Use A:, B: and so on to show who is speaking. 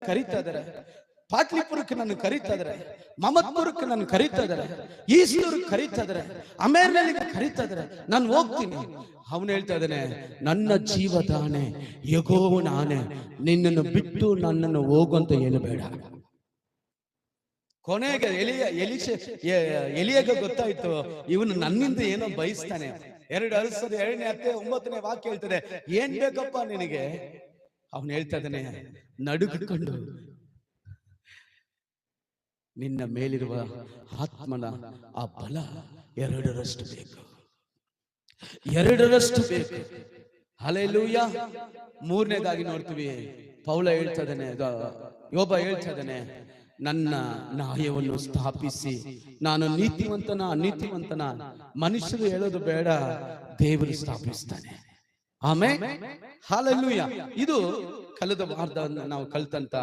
A: ಕರೀತಾ ಇದಾರೆ, ಪಾಟ್ಲಿಪುರಕ್ಕೆ ನನ್ನ ಕರೀತಾ ಇದಾರೆ, ಮಮತ್ಪುರಕ್ಕೆ ನನ್ನ ಕರೀತಾ ಇದಾರೆ, ಈಸೂರಿಗೆ ಕರೀತಾ ಇದಾರೆ, ಅಮೇರ್ನಲ್ಲಿಗೆ ಕರೀತಾ ಇದಾರೆ, ನಾನು ಹೋಗ್ತೀನಿ. ಅವನು ಹೇಳ್ತಾ ಇದ್ದಾನೆ, ನನ್ನ ಜೀವದಾನೆ ಯೆಹೋವ ನಾನೇ, ನಿನ್ನನ್ನು ಬಿಟ್ಟು ನನ್ನನ್ನು ಹೋಗುವಂತ ಹೇಳಬೇಡ. ಕೊನೆಗೆ ಎಲಿಯಾಗ ಗೊತ್ತಾಯ್ತು, ಇವನು ನನ್ನಿಂದ ಏನೋ ಬಯಸ್ತಾನೆ. 2 ವಾಕ್ಯ ಹೇಳ್ತದೆ, ಏನ್ ಬೇಕಪ್ಪ ನಿನಗೆ? ಅವನು ಹೇಳ್ತಾ ಇದ್ದಾನೆ, ನಡುಗಿಕೊಂಡು ನಿನ್ನ ಮೇಲಿರುವ ಆತ್ಮನ ಆ ಬಲ 2ರಷ್ಟು ಬೇಕು, 2ರಷ್ಟು ಬೇಕು. ಹಲ್ಲೆಲೂಯಾ. 3ನೇದಾಗಿ ನೋಡ್ತೀವಿ, ಪೌಲ ಹೇಳ್ತಾ ಇದ್ದಾನೆ, ಯೋಬ ಹೇಳ್ತಾ ಇದ್ದಾನೆ, ನನ್ನ ನ್ಯಾಯವನ್ನು ಸ್ಥಾಪಿಸಿ ನಾನು ನೀತಿವಂತನ ಅನೀತಿವಂತನ ಮನುಷ್ಯರು ಹೇಳೋದು ಬೇಡ, ದೇವರು ಸ್ಥಾಪಿಸ್ತಾನೆ. Amen, hallelujah. ಇದು ಕಳೆದ ವಾರದ ನಾವು ಕಲ್ತಂತ